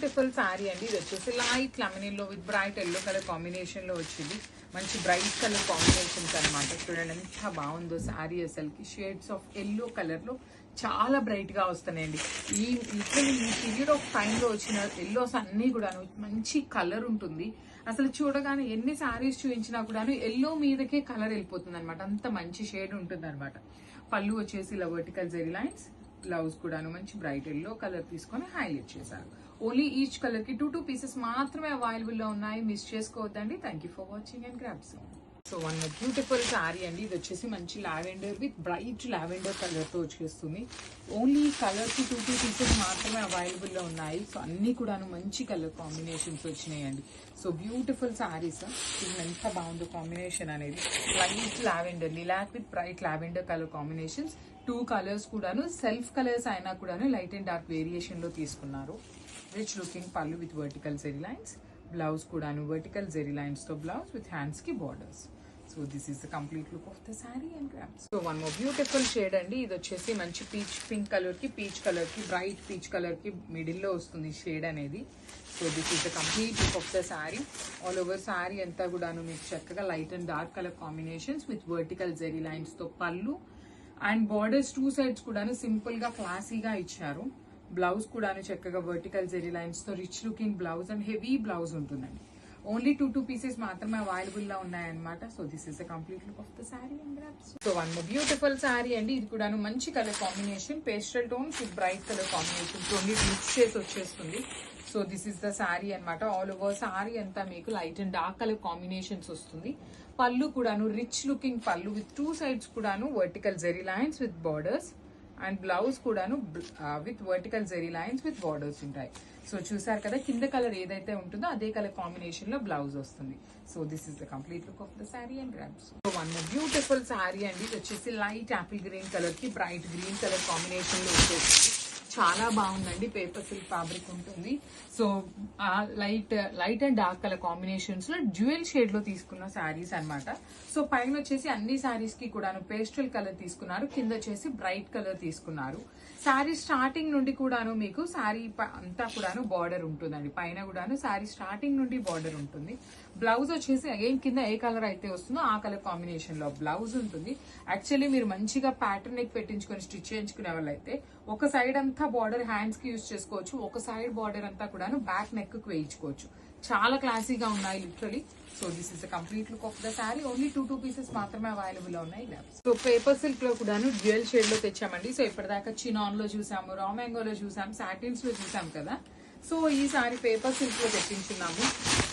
Beautiful sari అండి. ఇది వచ్చేసి లైట్ లెమన్ లో with bright yellow colour combination లో వచ్చింది. మంచి బ్రైట్ కలర్ కాంబినేషన్స్ అనమాట. చూడండి ఎంత బాగుందో సారీ. అసలుకి షేడ్స్ ఆఫ్ ఎల్లో కలర్ లో చాలా బ్రైట్ గా వస్తున్నాయండి. ఈ పీరియడ్ ఆఫ్ టైమ్ లో వచ్చిన ఎల్లోస్ అన్ని కూడా మంచి కలర్ ఉంటుంది. అసలు చూడగానే ఎన్ని సారీస్ చూపించినా కూడా ఎల్లో మీదకే కలర్ వెళ్ళిపోతుంది అనమాట. అంత మంచి షేడ్ ఉంటుంది అనమాట. పళ్ళు వచ్చేసి ఇలా వర్టికల్ జెరీ లైన్స్, బ్లౌజ్ కూడాను మంచి బ్రైట్ ఎల్లో కలర్ తీసుకొని హైలైట్ చేశారు. ఓన్లీ ఈచ్ కలర్ కి 2 పీసెస్ మాత్రమే అవైలబుల్ లో ఉన్నాయి. మిస్ చేసుకోవద్దండి. Thank you for watching and grab some. So one beautiful sari అండి. ఇది వచ్చేసి మంచి lavender with bright lavender colour తో వచ్చేస్తుంది. ఓన్లీ కలర్ కి 2 పీసెస్ మాత్రమే అవైలబుల్ లో ఉన్నాయి. సో అన్ని కూడాను మంచి కలర్ కాంబినేషన్స్ వచ్చినాయండి. So beautiful saris. ఇది ఎంత బాగుందో కాంబినేషన్ అనేది. Light lavender, lilac with bright lavender colour combinations. 2 colours కూడాను సెల్ఫ్ కలర్స్ అయినా కూడాను లైట్ అండ్ డార్క్ వేరియేషన్ లో తీసుకున్నారు. Rich looking pallu with vertical zari lines, blouse కూడాను వర్టికల్ జెరీ లైన్స్ తో బ్లౌజ్ విత్ హ్యాండ్స్ కి borders. So this is the complete look of the sari and grams. So one more beautiful shade అండి. ఇది వచ్చేసి మంచి peach pink colour కి, పీచ్ కలర్ కి, bright peach colour కి మిడిల్ లో వస్తుంది షేడ్ అనేది. So this is the complete look of the sari. All over sari అంతా కూడాను మీకు చక్కగా light and dark colour combinations with vertical zari lines తో పళ్ళు అండ్ బార్డర్స్ 2 సైడ్స్ కూడాను సింపుల్ గా క్లాసీగా ఇచ్చారు. బ్లౌజ్ కూడాను చక్కగా వర్టికల్ జెరీ లైన్స్ తో rich looking blouse and heavy blouse ఉంటుందండి. ఓన్లీ 2 పీసెస్ మాత్రమే అవైలబుల్ లో ఉన్నాయన్నమాట. So this is the complete look of the sari and grabs. So one more beautiful sari అండి. ఇది కూడాను మంచి colour combination, pastel tones with bright colour combination. Only mix చేసి వచ్చేస్తుంది. So this is the sari అనమాట. ఆల్ ఓవర్ సారీ అంతా మీకు light and dark colour combinations వస్తుంది. పళ్ళు కూడాను rich looking pallu with 2 sides కూడాను vertical zari lines with borders and blouse కూడాను with vertical zari lines with borders ఉంటాయి. సో చూసారు కదా, కింద కలర్ ఏదైతే ఉంటుందో అదే కలర్ కాంబినేషన్ లో బ్లౌజ్ వస్తుంది. So this is the complete look of the sari and grabs. So one beautiful sari అండి. ఇది వచ్చేసి లైట్ యాపిల్ గ్రీన్ కలర్ కి బ్రైట్ గ్రీన్ కలర్ కాంబినేషన్ లో వచ్చేసి చాలా బాగుందండి. పేపర్ సిల్క్ ఫ్యాబ్రిక్ ఉంటుంది. So light and dark colour combinations లో డ్యూయల్ షేడ్ లో తీసుకున్న శారీస్ అన్నమాట. సో పైన వచ్చేసి అన్ని శారీస్ కి కూడాను పేస్టల్ కలర్ తీసుకున్నారు, కింద వచ్చేసి బ్రైట్ కలర్ తీసుకున్నారు. శారీ స్టార్టింగ్ నుండి కూడాను మీకు శారీ అంతా కూడాను బార్డర్ ఉంటుందండి. పైన కూడాను శారీ స్టార్టింగ్ నుండి బార్డర్ ఉంటుంది. బ్లౌజ్ వచ్చేసి అగైన్ కింద ఏ కలర్ అయితే వస్తుందో ఆ కలర్ కాంబినేషన్ లో బ్లౌజ్ ఉంటుంది. యాక్చువల్లీ మీరు మంచిగా ప్యాటర్న్ నెక్ పెట్టించుకొని స్టిచ్ చేయించుకునే వాళ్ళైతే ఒక సైడ్ అంతా బార్డర్ హ్యాండ్స్ కి యూజ్ చేసుకోవచ్చు, ఒక సైడ్ బార్డర్ అంతా కూడాను బ్యాక్ నెక్ కు వేయించుకోవచ్చు. చాలా క్లాసీగా ఉన్నాయి literally. So this is the complete look of the sorry. Only 2 pieces మాత్రమే అవైలబుల్ ఉన్నాయి. సో పేపర్ సిల్క్ లో కూడాను డ్యూయల్ షేడ్ లో తెచ్చామండి. సో ఇప్పటిదాకా చినాన్ లో చూసాము, రా మ్యాంగోలో చూసాం, సాటిన్స్ లో చూసాం కదా. సో ఈ సారీ పేపర్ సిల్క్ లో తెప్పించున్నాము.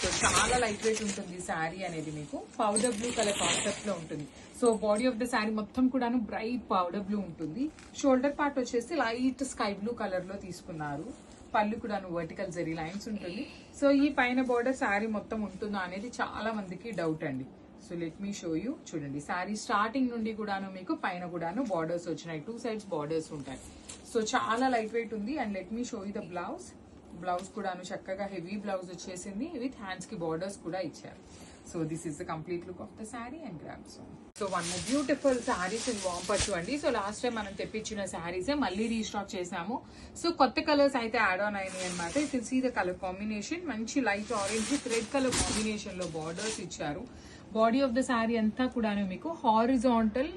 సో చాలా లైట్ వెయిట్ ఉంటుంది ఈ సారీ అనేది. మీకు పౌడర్ బ్లూ కలర్ కాన్సెప్ట్ లో ఉంటుంది. So body of the sorry మొత్తం కూడాను బ్రైట్ పౌడర్ బ్లూ ఉంటుంది. షోల్డర్ పార్ట్ వచ్చేసి లైట్ స్కై బ్లూ కలర్ లో తీసుకున్నారు. పళ్ళు కూడాను వర్టికల్ జెరీ లైన్స్ ఉంటుంది. సో ఈ పైన బార్డర్ శారీ మొత్తం ఉంటుందా అనేది చాలా మందికి డౌట్ అండి. So let me show you. చూడండి, శారీ స్టార్టింగ్ నుండి కూడాను మీకు పైన కూడాను బార్డర్స్ వచ్చినాయి. 2 సైడ్స్ బార్డర్స్ ఉంటాయి. సో చాలా లైట్ వెయిట్ ఉంది. And let me show you the blouse. Blouse కూడాను చక్కగా హెవీ బ్లౌజ్ వచ్చేసింది విత్ హ్యాండ్స్ కి బార్డర్స్ కూడా ఇచ్చారు. So this is the complete look of the sari and grabs. So one beautiful saris in వాంపచ్చు అండి. సో లాస్ట్ టైం మనం తెప్పించిన సారీసే మళ్ళీ రీస్టాక్ చేసాము. సో కొత్త కలర్స్ అయితే యాడ్ ఆన్ అయినాయి అనమాట. You can see the colour combination. మంచి light orange with red colour combination లో బార్డర్స్ ఇచ్చారు. బాడీ ఆఫ్ ద సారీ అంతా కూడాను మీకు హారిజాంటల్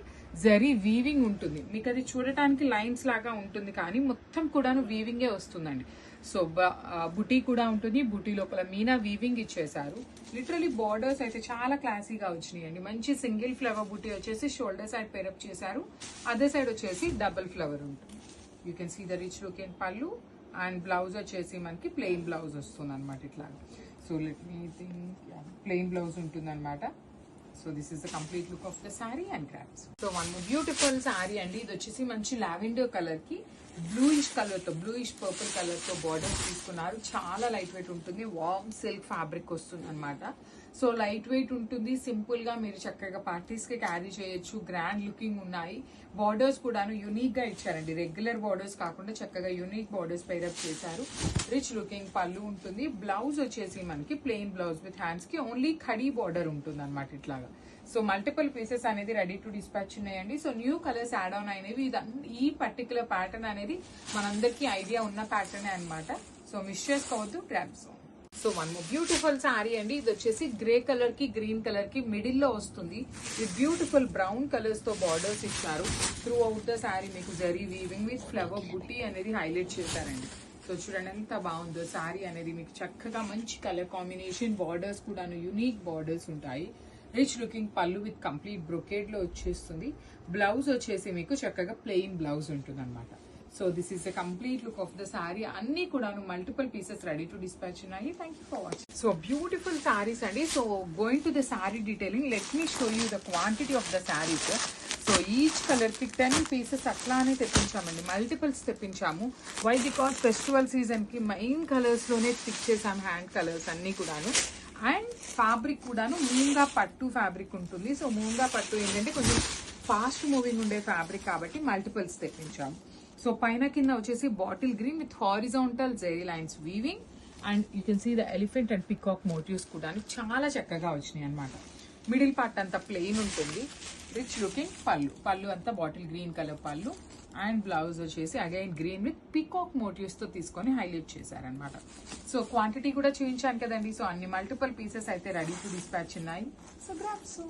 జరీ వీవింగ్ ఉంటుంది. మీకు అది చూడటానికి లైన్స్ లాగా ఉంటుంది కానీ మొత్తం కూడాను వీవింగే వస్తుందండి. సో బుటీ కూడా ఉంటుంది. బుటీ లోపల మీనా వీవింగ్ ఇచ్చేసారు. లిటరలీ బార్డర్స్ అయితే చాలా క్లాసీగా వచ్చినాయండి. మంచి సింగిల్ ఫ్లవర్ బుటీ వచ్చేసి షోల్డర్ సైడ్ పేరప్ చేశారు. అదే సైడ్ వచ్చేసి డబుల్ ఫ్లవర్ ఉంటుంది. You can see the rich look in pallu and blouse వచ్చేసి మనకి ప్లెయిన్ బ్లౌజ్ వస్తుంది అనమాట. ఇట్లా so let me think plain blouse ఉంటుంది అనమాట. So this is the complete look of the sari and crops. So one beautiful sari అండి. ఇది వచ్చేసి మంచి లావెండర్ కలర్ కి బ్లూయిష్ కలర్ తో, బ్లూయిష్ పర్పుల్ కలర్ తో బార్డర్స్ తీసుకున్నారు. చాలా లైట్ వెయిట్ ఉంటుంది. వామ్ సిల్క్ ఫ్యాబ్రిక్ వస్తుంది అనమాట. సో లైట్ వెయిట్ ఉంటుంది. సింపుల్ గా మీరు చక్కగా పార్టీస్ కి క్యారీ చేయొచ్చు. గ్రాండ్ లుకింగ్ ఉన్నాయి. బార్డర్స్ కూడాను యూనిక్ గా ఇచ్చారండి. రెగ్యులర్ బార్డర్స్ కాకుండా చక్కగా యూనిక్ బార్డర్స్ పైరప్ చేశారు. రిచ్ లుకింగ్ పళ్ళు ఉంటుంది. బ్లౌజ్ వచ్చేసి మనకి ప్లెయిన్ బ్లౌజ్ విత్ హ్యాండ్స్ కి ఓన్లీ ఖడీ బార్డర్ ఉంటుంది అనమాట ఇట్లాగా. సో మల్టిపుల్ పీసెస్ అనేది రెడీ టు డిస్పాచ్ ఉన్నాయండి. So new colours add on అయినవి. ఈ పర్టికులర్ ప్యాటర్న్ అనేది మనందరికీ ఐడియా ఉన్న ప్యాటర్న్ అనమాట. సో సో మిస్ చేసుకోవద్దు, grab so. So one more beautiful sari అండి. ఇది వచ్చేసి గ్రే కలర్ కి గ్రీన్ కలర్ కి మిడిల్ లో వస్తుంది. ఈ బ్యూటిఫుల్ బ్రౌన్ కలర్స్ తో బార్డర్స్ ఇచ్చారు. త్రూ అవుట్ ద శారీ మీకు జరీ వీవింగ్ విత్ ఫ్లవర్ బుట్టి అనేది హైలైట్ చేశారండి. సో చూడండి ఎంత బాగుందో శారీ అనేది. మీకు చక్కగా మంచి కలర్ కాంబినేషన్, బార్డర్స్ కూడాను యూనిక్ బార్డర్స్ ఉంటాయి. Rich looking pallu with complete brocade లో వచ్చేస్తుంది. బ్లౌజ్ వచ్చేసి మీకు చక్కగా ప్లెయిన్ బ్లౌజ్ ఉంటుంది అనమాట. So this is the complete look of the sari. అన్ని కూడా multiple pieces ready to dispatch ఉన్నాయి. Thank you for watching. So beautiful saris అండి. So going to the sari detailing, let me show you the quantity of the saris. So each colour కి 10 pieces అట్లానే తెప్పించామండి, multiples తెప్పించాము. Why because festival season కి main colours లోనే stick చేసాం, hand colours అన్ని కూడాను. అండ్ ఫ్యాబ్రిక్ కూడాను మూంగా పట్టు ఫ్యాబ్రిక్ ఉంటుంది. సో మూంగా పట్టు ఏంటంటే కొంచెం ఫాస్ట్ మూవింగ్ ఉండే ఫ్యాబ్రిక్ కాబట్టి మల్టిపుల్స్ తెప్పించాము. సో పైన కింద వచ్చేసి bottle green with horizontal zari lines weaving, and you can see the elephant and peacock motifs కూడా చాలా చక్కగా వచ్చినాయి అనమాట. మిడిల్ పార్ట్ అంతా ప్లెయిన్ ఉంటుంది. రిచ్ లుకింగ్ పళ్ళు అంతా bottle green colour pallu, and blouse వచ్చేసి again green with peacock motifs తో తీసుకొని హైలైట్ చేశారనమాట. సో క్వాంటిటీ కూడా చూపించాను కదండి. సో అన్ని మల్టిపుల్ పీసెస్ అయితే రెడీ టు డిస్పాచ్ ఉన్నాయి. So grab so.